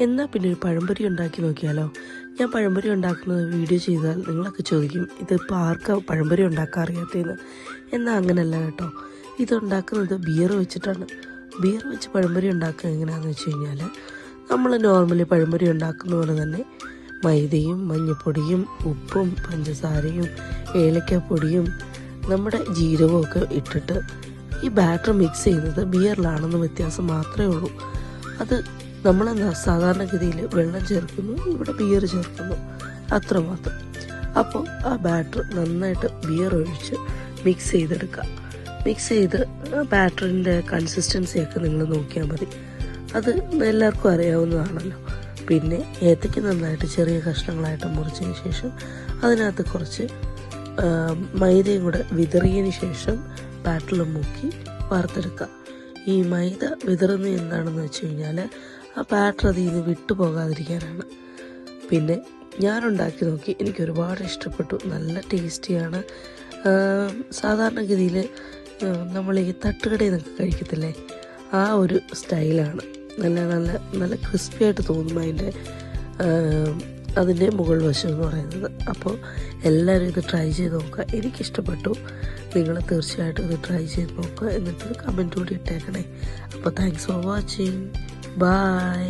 എന്നാൽ പിന്നെ ഒരു പഴംപൊരി ഉണ്ടാക്കി നോക്കിയാലോ? ഞാൻ പഴംപൊരി ഉണ്ടാക്കുന്നത് വീഡിയോ ചെയ്താൽ നിങ്ങളൊക്കെ ചോദിക്കും, ഇതിപ്പോൾ ആർക്കാ പഴംപൊരി ഉണ്ടാക്കാൻ അറിയാത്തതെന്ന്. എന്നാൽ അങ്ങനെയല്ല കേട്ടോ. ഇതുണ്ടാക്കുന്നത് ബിയർ വെച്ചിട്ടാണ്. ബിയർ വെച്ച് പഴംപൊരി ഉണ്ടാക്കുക എങ്ങനെയാണെന്ന് വെച്ച് കഴിഞ്ഞാൽ, നമ്മൾ നോർമലി പഴംപൊരി ഉണ്ടാക്കുന്ന പോലെ തന്നെ മൈദയും മഞ്ഞൾപ്പൊടിയും ഉപ്പും പഞ്ചസാരയും ഏലക്കാപ്പൊടിയും നമ്മുടെ ജീരകവും ഒക്കെ ഇട്ടിട്ട് ഈ ബാറ്റർ മിക്സ് ചെയ്യുന്നത് ബിയറിലാണെന്ന് വ്യത്യാസം മാത്രമേ ഉള്ളൂ. അത് നമ്മൾ സാധാരണഗതിയിൽ വെള്ളം ചേർക്കുന്നു, ഇവിടെ ബിയർ ചേർക്കുന്നു, അത്രമാത്രം. അപ്പോൾ ആ ബാറ്റർ നന്നായിട്ട് ബിയർ ഒഴിച്ച് മിക്സ് ചെയ്തെടുക്കുക. മിക്സ് ചെയ്ത് ബാറ്ററിൻ്റെ കൺസിസ്റ്റൻസിയൊക്കെ നിങ്ങൾ നോക്കിയാൽ മതി. അത് എല്ലാവർക്കും അറിയാവുന്നതാണല്ലോ. പിന്നെ ഏത്തയ്ക്ക് നന്നായിട്ട് ചെറിയ കഷ്ണങ്ങളായിട്ട് മുറിച്ചതിന് ശേഷം അതിനകത്ത് കുറച്ച് മൈദയും കൂടെ വിതറിയതിന് ശേഷം ബാറ്ററിൽ മുക്കി വറുത്തെടുക്കുക. ഈ മൈദ വിതറുന്നത് എന്താണെന്ന് വെച്ച് കഴിഞ്ഞാൽ ആ ബാറ്റർ അതിൽ നിന്ന് വിട്ടു പോകാതിരിക്കാനാണ്. പിന്നെ ഞാനുണ്ടാക്കി നോക്കി, എനിക്ക് ഒരുപാട് ഇഷ്ടപ്പെട്ടു. നല്ല ടേസ്റ്റിയാണ്. സാധാരണഗതിയിൽ നമ്മൾ ഈ തട്ടുകടയിൽ നിന്നൊക്കെ കഴിക്കത്തില്ലേ, ആ ഒരു സ്റ്റൈലാണ്. നല്ല നല്ല നല്ല ക്രിസ്പി ആയിട്ട് തോന്നും അതിൻ്റെ മുകൾ വശം എന്ന് പറയുന്നത്. അപ്പോൾ എല്ലാവരും ഇത് ട്രൈ ചെയ്ത് നോക്കുക. എനിക്കിഷ്ടപ്പെട്ടു. നിങ്ങൾ തീർച്ചയായിട്ടും ഇത് ട്രൈ ചെയ്ത് നോക്കുക. എന്നിട്ട് കമൻറ്റ് കൂടി ഇട്ടേക്കണേ. അപ്പോൾ താങ്ക്സ് ഫോർ വാച്ചിങ്. ബൈ.